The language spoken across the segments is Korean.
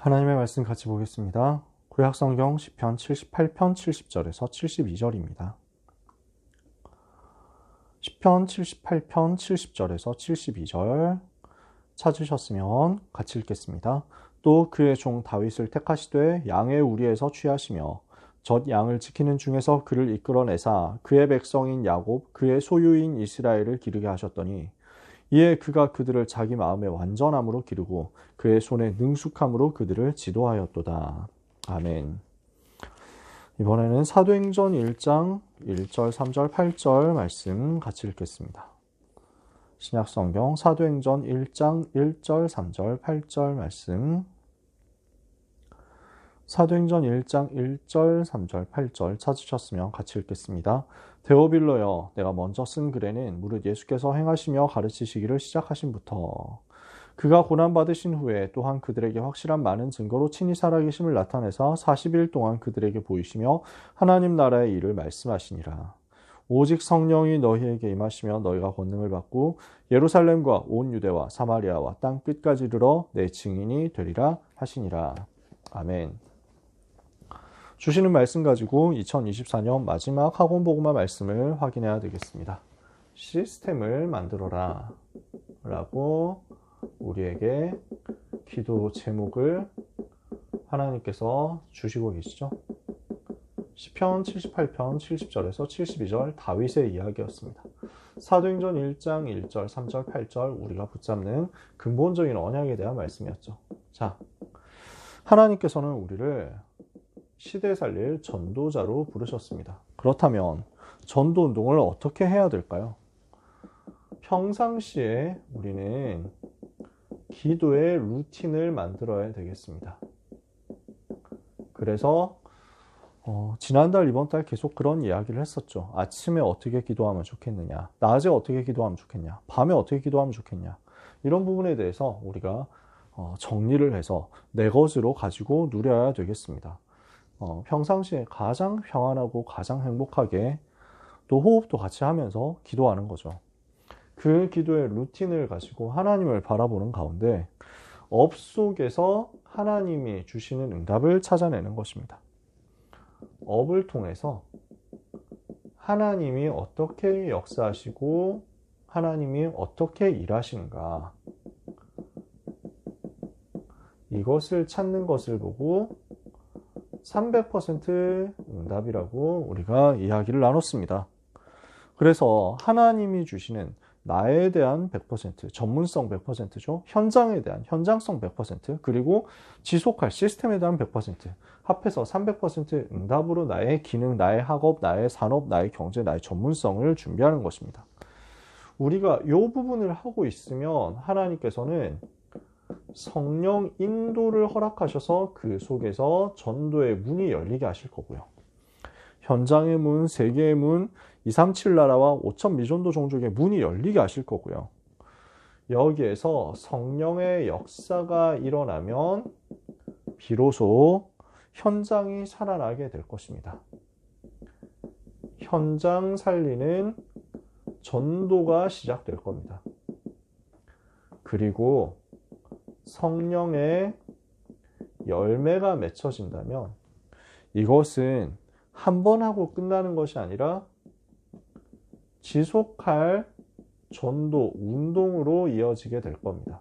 하나님의 말씀 같이 보겠습니다. 구약성경 시편 78편 70절에서 72절입니다. 시편 78편 70절에서 72절 찾으셨으면 같이 읽겠습니다. 또 그의 종 다윗을 택하시되 양의 우리에서 취하시며 젖 양을 지키는 중에서 그를 이끌어내사 그의 백성인 야곱 그의 소유인 이스라엘을 기르게 하셨더니 이에 그가 그들을 자기 마음의 완전함으로 기르고 그의 손의 능숙함으로 그들을 지도하였도다. 아멘. 이번에는 사도행전 1장 1절, 3절, 8절 말씀 같이 읽겠습니다. 신약성경 사도행전 1장 1절, 3절, 8절 말씀. 사도행전 1장 1절, 3절, 8절 찾으셨으면 같이 읽겠습니다. 데오빌로여, 내가 먼저 쓴 글에는 무릇 예수께서 행하시며 가르치시기를 시작하신부터 그가 고난받으신 후에 또한 그들에게 확실한 많은 증거로 친히 살아계심을 나타내사 40일 동안 그들에게 보이시며 하나님 나라의 일을 말씀하시니라. 오직 성령이 너희에게 임하시며 너희가 권능을 받고 예루살렘과 온 유대와 사마리아와 땅 끝까지 이르러 내 증인이 되리라 하시니라. 아멘. 주시는 말씀 가지고 2024년 마지막 학원복음화 말씀을 확인해야 되겠습니다. 시스템을 만들어라 라고 우리에게 기도 제목을 하나님께서 주시고 계시죠. 시편 78편 70절에서 72절 다윗의 이야기였습니다. 사도행전 1장 1절, 3절, 8절 우리가 붙잡는 근본적인 언약에 대한 말씀이었죠. 자, 하나님께서는 우리를 시대 살릴 전도자로 부르셨습니다. 그렇다면 전도 운동을 어떻게 해야 될까요? 평상시에 우리는 기도의 루틴을 만들어야 되겠습니다. 그래서 지난달 이번 달 계속 그런 이야기를 했었죠. 아침에 어떻게 기도하면 좋겠느냐, 낮에 어떻게 기도하면 좋겠냐, 밤에 어떻게 기도하면 좋겠냐, 이런 부분에 대해서 우리가 정리를 해서 내 것으로 가지고 누려야 되겠습니다. 평상시에 가장 평안하고 가장 행복하게 또 호흡도 같이 하면서 기도하는 거죠. 그 기도의 루틴을 가지고 하나님을 바라보는 가운데 업 속에서 하나님이 주시는 응답을 찾아내는 것입니다. 업을 통해서 하나님이 어떻게 역사하시고 하나님이 어떻게 일하시는가, 이것을 찾는 것을 보고 300% 응답이라고 우리가 이야기를 나눴습니다. 그래서 하나님이 주시는 나에 대한 100%, 전문성 100%죠. 현장에 대한 현장성 100%, 그리고 지속할 시스템에 대한 100%, 합해서 300% 응답으로 나의 기능, 나의 학업, 나의 산업, 나의 경제, 나의 전문성을 준비하는 것입니다. 우리가 이 부분을 하고 있으면 하나님께서는 성령 인도를 허락하셔서 그 속에서 전도의 문이 열리게 하실 거고요. 현장의 문, 세계의 문, 237 나라와 5천 미전도 종족의 문이 열리게 하실 거고요. 여기에서 성령의 역사가 일어나면 비로소 현장이 살아나게 될 것입니다. 현장 살리는 전도가 시작될 겁니다. 그리고 성령의 열매가 맺혀진다면 이것은 한 번 하고 끝나는 것이 아니라 지속할 전도 운동으로 이어지게 될 겁니다.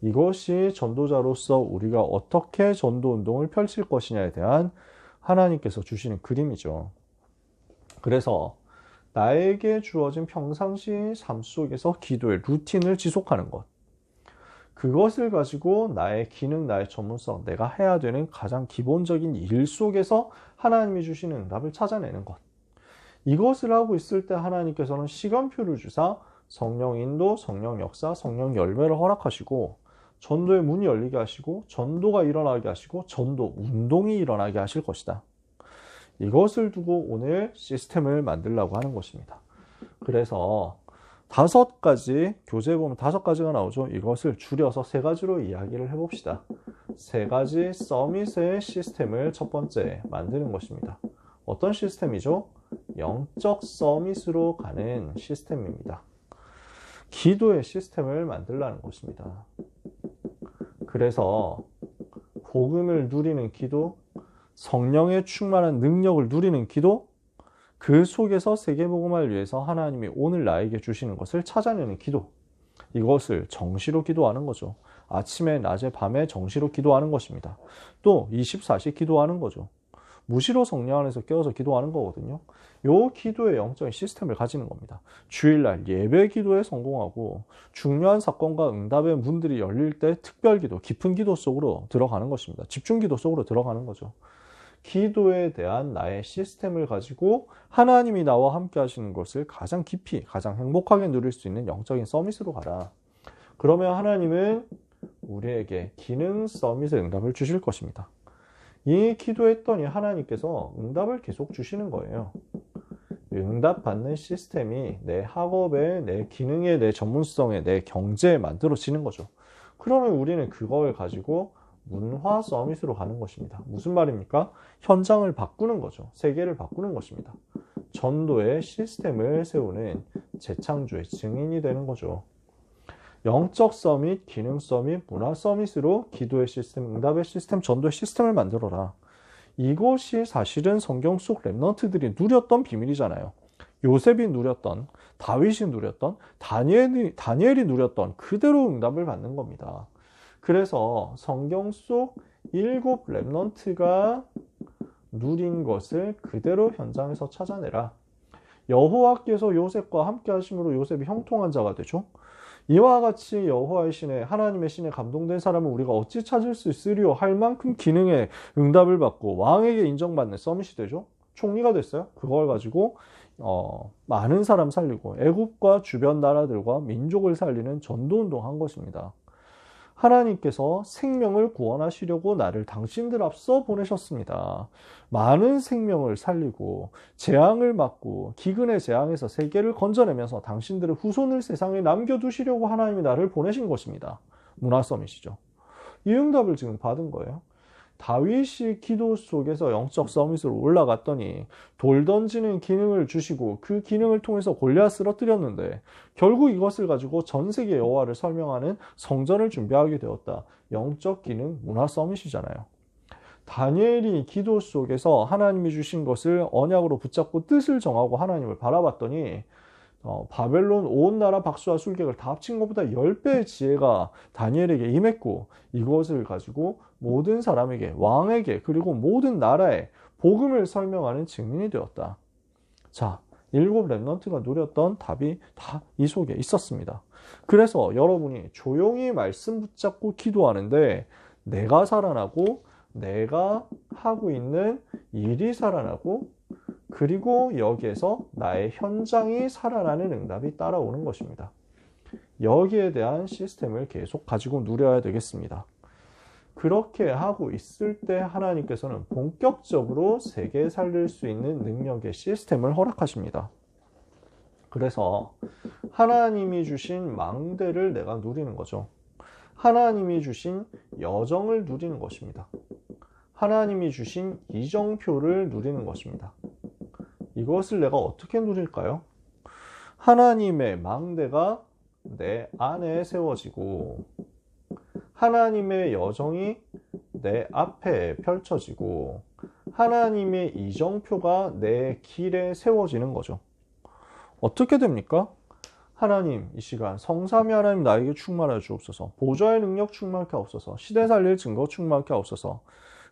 이것이 전도자로서 우리가 어떻게 전도 운동을 펼칠 것이냐에 대한 하나님께서 주시는 그림이죠. 그래서 나에게 주어진 평상시 삶 속에서 기도의 루틴을 지속하는 것, 그것을 가지고 나의 기능, 나의 전문성, 내가 해야 되는 가장 기본적인 일 속에서 하나님이 주시는 응답을 찾아내는 것, 이것을 하고 있을 때 하나님께서는 시간표를 주사 성령 인도, 성령 역사, 성령 열매를 허락하시고 전도의 문이 열리게 하시고 전도가 일어나게 하시고 전도 운동이 일어나게 하실 것이다. 이것을 두고 오늘 시스템을 만들려고 하는 것입니다. 그래서 5가지, 교재에 보면 5가지가 나오죠. 이것을 줄여서 3가지로 이야기를 해봅시다. 3가지 서밋의 시스템을 첫 번째 만드는 것입니다. 어떤 시스템이죠? 영적 서밋으로 가는 시스템입니다. 기도의 시스템을 만들라는 것입니다. 그래서 복음을 누리는 기도, 성령의 충만한 능력을 누리는 기도, 그 속에서 세계복음화를 위해서 하나님이 오늘 나에게 주시는 것을 찾아내는 기도, 이것을 정시로 기도하는 거죠. 아침에, 낮에, 밤에 정시로 기도하는 것입니다. 또 24시 기도하는 거죠. 무시로 성령 안에서 깨어서 기도하는 거거든요. 요 기도의 영적인 시스템을 가지는 겁니다. 주일날 예배 기도에 성공하고 중요한 사건과 응답의 문들이 열릴 때 특별 기도, 깊은 기도 속으로 들어가는 것입니다. 집중 기도 속으로 들어가는 거죠. 기도에 대한 나의 시스템을 가지고 하나님이 나와 함께 하시는 것을 가장 깊이, 가장 행복하게 누릴 수 있는 영적인 서밋으로 가라. 그러면 하나님은 우리에게 기능 서밋의 응답을 주실 것입니다. 이 기도했더니 하나님께서 응답을 계속 주시는 거예요. 응답받는 시스템이 내 학업에, 내 기능에, 내 전문성에, 내 경제에 만들어지는 거죠. 그러면 우리는 그걸 가지고 문화 서밋으로 가는 것입니다. 무슨 말입니까? 현장을 바꾸는 거죠. 세계를 바꾸는 것입니다. 전도의 시스템을 세우는 재창조의 증인이 되는 거죠. 영적 서밋, 기능 서밋, 문화 서밋으로 기도의 시스템, 응답의 시스템, 전도의 시스템을 만들어라. 이것이 사실은 성경 속 렘넌트들이 누렸던 비밀이잖아요. 요셉이 누렸던, 다윗이 누렸던, 다니엘이 누렸던 그대로 응답을 받는 겁니다. 그래서 성경 속 7 렘넌트가 누린 것을 그대로 현장에서 찾아내라. 여호와께서 요셉과 함께 하심으로 요셉이 형통한 자가 되죠. 이와 같이 여호와의 신에, 하나님의 신에 감동된 사람은 우리가 어찌 찾을 수 있으리요 할 만큼 기능에 응답을 받고 왕에게 인정받는 서밋이 되죠. 총리가 됐어요. 그걸 가지고 많은 사람 살리고 애굽과 주변 나라들과 민족을 살리는 전도운동 한 것입니다. 하나님께서 생명을 구원하시려고 나를 당신들 앞서 보내셨습니다. 많은 생명을 살리고 재앙을 막고 기근의 재앙에서 세계를 건져내면서 당신들의 후손을 세상에 남겨두시려고 하나님이 나를 보내신 것입니다. 문화 서밋이죠. 이 응답을 지금 받은 거예요. 다윗이 기도 속에서 영적 서밋으로 올라갔더니 돌 던지는 기능을 주시고 그 기능을 통해서 골리앗을 쓰러뜨렸는데 결국 이것을 가지고 전 세계 여호와를 설명하는 성전을 준비하게 되었다. 영적 기능, 문화 서밋이잖아요. 다니엘이 기도 속에서 하나님이 주신 것을 언약으로 붙잡고 뜻을 정하고 하나님을 바라봤더니 바벨론 온 나라 박수와 술객을 다 합친 것보다 10배의 지혜가 다니엘에게 임했고 이것을 가지고 모든 사람에게, 왕에게, 그리고 모든 나라에 복음을 설명하는 증인이 되었다. 자, 7 렘넌트가 누렸던 답이 다 이 속에 있었습니다. 그래서 여러분이 조용히 말씀 붙잡고 기도하는데 내가 살아나고 내가 하고 있는 일이 살아나고 그리고 여기에서 나의 현장이 살아나는 응답이 따라오는 것입니다. 여기에 대한 시스템을 계속 가지고 누려야 되겠습니다. 그렇게 하고 있을 때 하나님께서는 본격적으로 세계 살릴 수 있는 능력의 시스템을 허락하십니다. 그래서 하나님이 주신 망대를 내가 누리는 거죠. 하나님이 주신 여정을 누리는 것입니다. 하나님이 주신 이정표를 누리는 것입니다. 이것을 내가 어떻게 누릴까요? 하나님의 망대가 내 안에 세워지고 하나님의 여정이 내 앞에 펼쳐지고 하나님의 이정표가 내 길에 세워지는 거죠. 어떻게 됩니까? 하나님, 이 시간 성삼위 하나님 나에게 충만하여 주옵소서. 보좌의 능력 충만케 하옵소서. 시대 살릴 증거 충만케 하옵소서.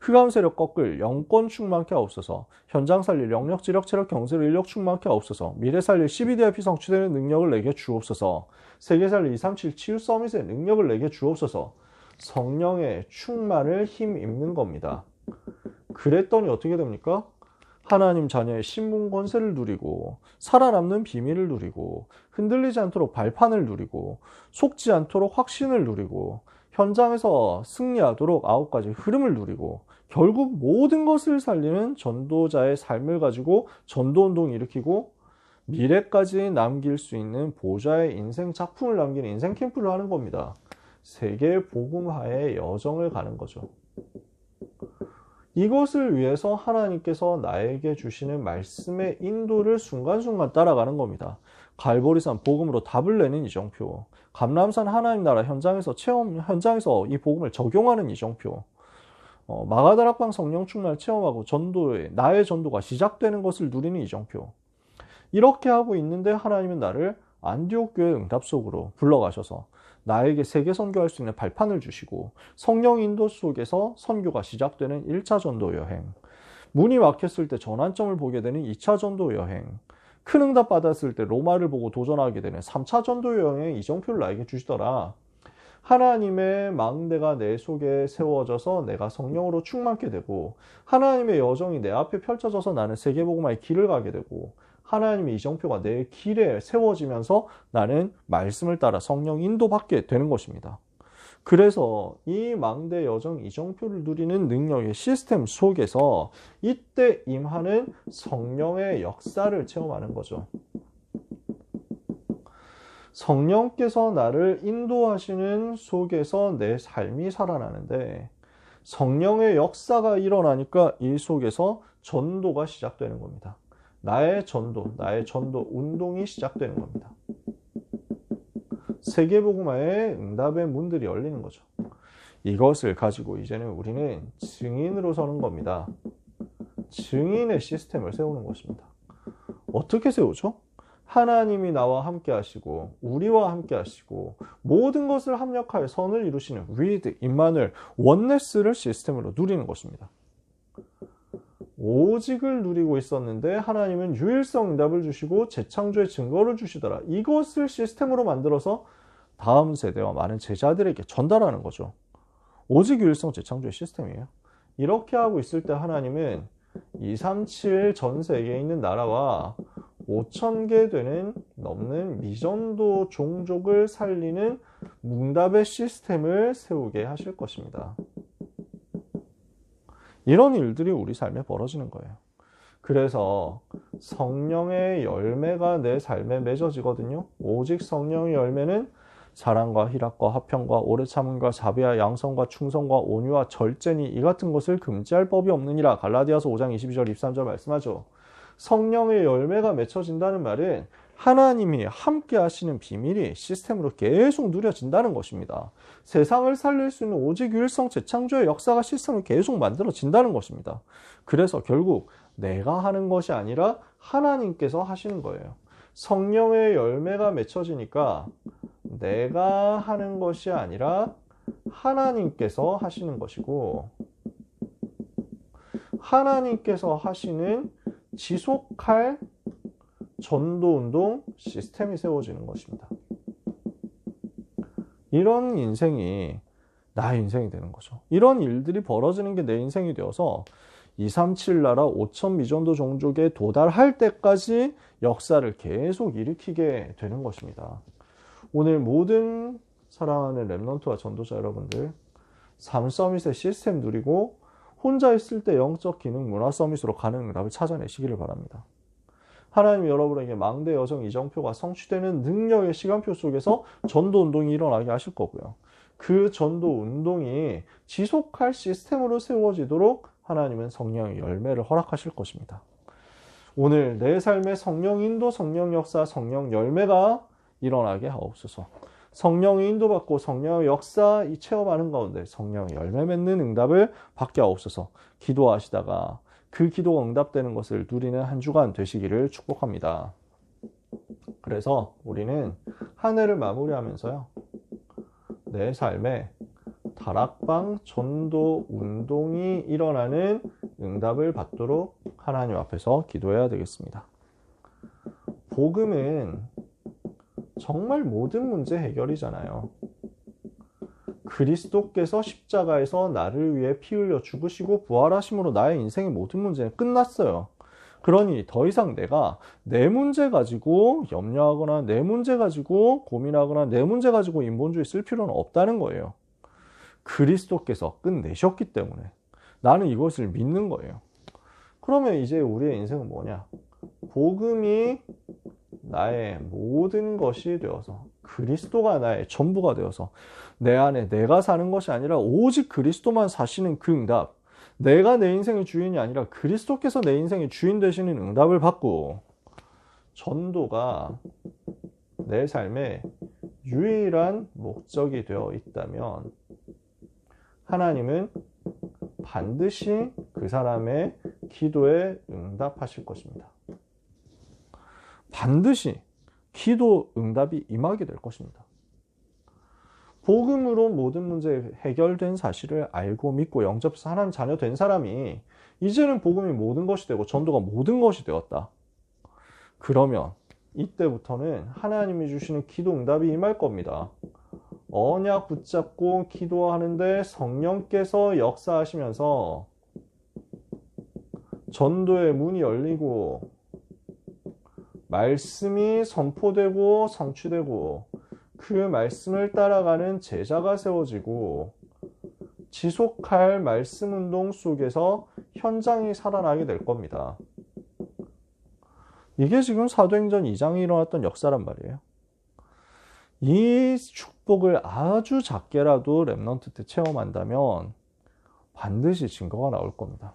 흑암 세력 꺾을 영권 충만케 하옵소서. 현장 살릴 영력, 지력, 체력, 경제를 인력 충만케 하옵소서. 미래 살릴 12대의 피성취되는 능력을 내게 주옵소서. 세계 살릴 237 치유 서밋의 능력을 내게 주옵소서. 성령의 충만을 힘입는 겁니다. 그랬더니 어떻게 됩니까? 하나님 자녀의 신분 권세를 누리고 살아남는 비밀을 누리고 흔들리지 않도록 발판을 누리고 속지 않도록 확신을 누리고 현장에서 승리하도록 9가지 흐름을 누리고 결국 모든 것을 살리는 전도자의 삶을 가지고 전도운동을 일으키고 미래까지 남길 수 있는 보좌의 인생 작품을 남기는 인생 캠프를 하는 겁니다. 세계 복음화의 여정을 가는 거죠. 이것을 위해서 하나님께서 나에게 주시는 말씀의 인도를 순간순간 따라가는 겁니다. 갈보리산 복음으로 답을 내는 이정표, 감람산 하나님 나라 현장에서 이 복음을 적용하는 이정표, 마가다락방 성령 충만을 체험하고 나의 전도가 시작되는 것을 누리는 이정표. 이렇게 하고 있는데 하나님은 나를 안디옥 교회 응답 속으로 불러가셔서 나에게 세계 선교할 수 있는 발판을 주시고 성령 인도 속에서 선교가 시작되는 1차 전도 여행, 문이 막혔을 때 전환점을 보게 되는 2차 전도 여행, 큰 응답 받았을 때 로마를 보고 도전하게 되는 3차 전도 여행의 이정표를 나에게 주시더라. 하나님의 망대가 내 속에 세워져서 내가 성령으로 충만케 되고 하나님의 여정이 내 앞에 펼쳐져서 나는 세계복음화의 길을 가게 되고 하나님의 이정표가 내 길에 세워지면서 나는 말씀을 따라 성령 인도받게 되는 것입니다. 그래서 이 망대 여정 이정표를 누리는 능력의 시스템 속에서 이때 임하는 성령의 역사를 체험하는 거죠. 성령께서 나를 인도하시는 속에서 내 삶이 살아나는데 성령의 역사가 일어나니까 이 속에서 전도가 시작되는 겁니다. 나의 전도 운동이 시작되는 겁니다. 세계복음화의 응답의 문들이 열리는 거죠. 이것을 가지고 이제는 우리는 증인으로 서는 겁니다. 증인의 시스템을 세우는 것입니다. 어떻게 세우죠? 하나님이 나와 함께 하시고 우리와 함께 하시고 모든 것을 합력하여 선을 이루시는 with, 임마누엘, 원네스를 시스템으로 누리는 것입니다. 오직을 누리고 있었는데 하나님은 유일성 응답을 주시고 재창조의 증거를 주시더라. 이것을 시스템으로 만들어서 다음 세대와 많은 제자들에게 전달하는 거죠. 오직 유일성 재창조의 시스템이에요. 이렇게 하고 있을 때 하나님은 237 전 세계에 있는 나라와 5,000개 넘는 미전도 종족을 살리는 뭉답의 시스템을 세우게 하실 것입니다. 이런 일들이 우리 삶에 벌어지는 거예요. 그래서 성령의 열매가 내 삶에 맺어지거든요. 오직 성령의 열매는 사랑과 희락과 화평과 오래 참음과 자비와 양성과 충성과 온유와 절제니 이 같은 것을 금지할 법이 없느니라. 갈라디아서 5장 22절 23절 말씀하죠. 성령의 열매가 맺혀진다는 말은 하나님이 함께 하시는 비밀이 시스템으로 계속 누려진다는 것입니다. 세상을 살릴 수 있는 오직 유일성 재창조의 역사가 시스템으로 계속 만들어진다는 것입니다. 그래서 결국 내가 하는 것이 아니라 하나님께서 하시는 거예요. 성령의 열매가 맺혀지니까 내가 하는 것이 아니라 하나님께서 하시는 것이고 하나님께서 하시는 지속할 전도운동 시스템이 세워지는 것입니다. 이런 인생이 나의 인생이 되는 거죠. 이런 일들이 벌어지는 게 내 인생이 되어서 237 나라 5천 미전도 종족에 도달할 때까지 역사를 계속 일으키게 되는 것입니다. 오늘 모든 사랑하는 렘넌트와 전도자 여러분들, 삶 서밋의 시스템 누리고 혼자 있을 때 영적 기능 문화 서밋으로 가는 응답을 찾아내시기를 바랍니다. 하나님 여러분에게 망대 여정 이정표가 성취되는 능력의 시간표 속에서 전도 운동이 일어나게 하실 거고요. 그 전도 운동이 지속할 시스템으로 세워지도록 하나님은 성령의 열매를 허락하실 것입니다. 오늘 내 삶의 성령 인도, 성령 역사, 성령 열매가 일어나게 하옵소서. 성령의 인도받고 성령의 역사 체험하는 가운데 성령의 열매 맺는 응답을 받게 하옵소서. 기도하시다가 그 기도가 응답되는 것을 누리는 한 주간 되시기를 축복합니다. 그래서 우리는 한 해를 마무리하면서요, 내 삶에 다락방 전도 운동이 일어나는 응답을 받도록 하나님 앞에서 기도해야 되겠습니다. 복음은 정말 모든 문제 해결이잖아요. 그리스도께서 십자가에서 나를 위해 피 흘려 죽으시고 부활하심으로 나의 인생의 모든 문제는 끝났어요. 그러니 더 이상 내가 내 문제 가지고 염려하거나 내 문제 가지고 고민하거나 내 문제 가지고 인본주의 쓸 필요는 없다는 거예요. 그리스도께서 끝내셨기 때문에 나는 이것을 믿는 거예요. 그러면 이제 우리의 인생은 뭐냐? 복음이 나의 모든 것이 되어서 그리스도가 나의 전부가 되어서 내 안에 내가 사는 것이 아니라 오직 그리스도만 사시는 그 응답, 내가 내 인생의 주인이 아니라 그리스도께서 내 인생의 주인 되시는 응답을 받고 전도가 내 삶의 유일한 목적이 되어 있다면 하나님은 반드시 그 사람의 기도에 응답하실 것입니다. 반드시 기도 응답이 임하게 될 것입니다. 복음으로 모든 문제 해결된 사실을 알고 믿고 영접해서 하나님 자녀 된 사람이 이제는 복음이 모든 것이 되고 전도가 모든 것이 되었다. 그러면 이때부터는 하나님이 주시는 기도 응답이 임할 겁니다. 언약 붙잡고 기도하는데 성령께서 역사하시면서 전도의 문이 열리고 말씀이 선포되고 성취되고 그 말씀을 따라가는 제자가 세워지고 지속할 말씀 운동 속에서 현장이 살아나게 될 겁니다. 이게 지금 사도행전 2장에 일어났던 역사란 말이에요. 이 축복을 아주 작게라도 렘넌트 때 체험한다면 반드시 증거가 나올 겁니다.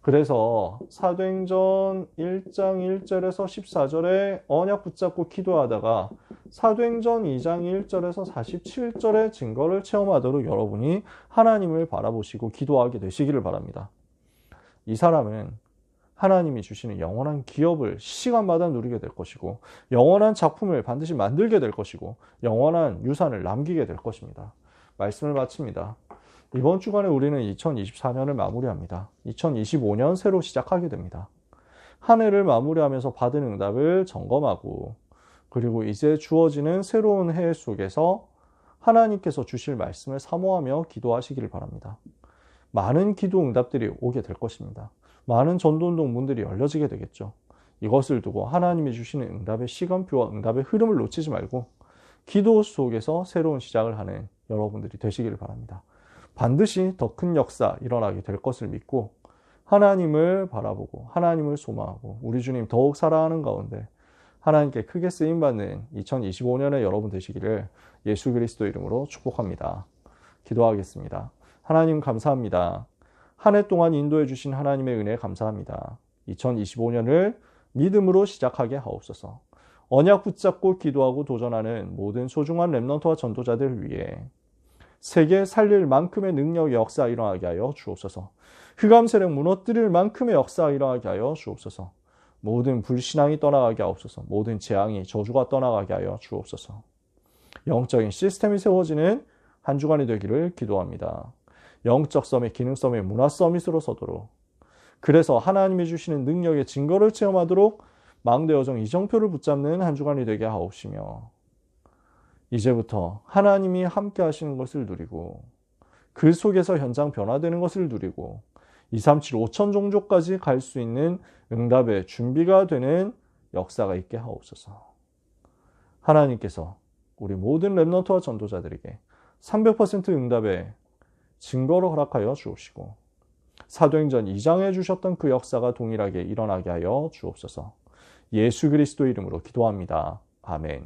그래서 사도행전 1장 1절에서 14절에 언약 붙잡고 기도하다가 사도행전 2장 1절에서 47절의 증거를 체험하도록 여러분이 하나님을 바라보시고 기도하게 되시기를 바랍니다. 이 사람은 하나님이 주시는 영원한 기업을 시간마다 누리게 될 것이고 영원한 작품을 반드시 만들게 될 것이고 영원한 유산을 남기게 될 것입니다. 말씀을 마칩니다. 이번 주간에 우리는 2024년을 마무리합니다. 2025년 새로 시작하게 됩니다. 한 해를 마무리하면서 받은 응답을 점검하고 그리고 이제 주어지는 새로운 해 속에서 하나님께서 주실 말씀을 사모하며 기도하시기를 바랍니다. 많은 기도 응답들이 오게 될 것입니다. 많은 전도운동 문들이 열려지게 되겠죠. 이것을 두고 하나님이 주시는 응답의 시간표와 응답의 흐름을 놓치지 말고 기도 속에서 새로운 시작을 하는 여러분들이 되시기를 바랍니다. 반드시 더 큰 역사 일어나게 될 것을 믿고 하나님을 바라보고 하나님을 소망하고 우리 주님 더욱 사랑하는 가운데 하나님께 크게 쓰임받는 2025년의 여러분 되시기를 예수 그리스도 이름으로 축복합니다. 기도하겠습니다. 하나님 감사합니다. 한 해 동안 인도해 주신 하나님의 은혜 감사합니다. 2025년을 믿음으로 시작하게 하옵소서. 언약 붙잡고 기도하고 도전하는 모든 소중한 렘넌트와 전도자들을 위해 세계 살릴 만큼의 능력 역사 일어나게 하여 주옵소서. 흑암 세력 무너뜨릴 만큼의 역사 일어나게 하여 주옵소서. 모든 불신앙이 떠나가게 하옵소서. 모든 재앙이 저주가 떠나가게 하여 주옵소서. 영적인 시스템이 세워지는 한 주간이 되기를 기도합니다. 영적 서밋, 기능 서밋, 문화 서밋으로 서도록 그래서 하나님이 주시는 능력의 증거를 체험하도록 망대 여정 이정표를 붙잡는 한 주간이 되게 하옵시며 이제부터 하나님이 함께 하시는 것을 누리고 그 속에서 현장 변화되는 것을 누리고 237, 5천 종족까지 갈 수 있는 응답의 준비가 되는 역사가 있게 하옵소서. 하나님께서 우리 모든 렘넌트와 전도자들에게 300% 응답의 증거로 허락하여 주옵시고 사도행전 2장에 주셨던 그 역사가 동일하게 일어나게 하여 주옵소서. 예수 그리스도 이름으로 기도합니다. 아멘.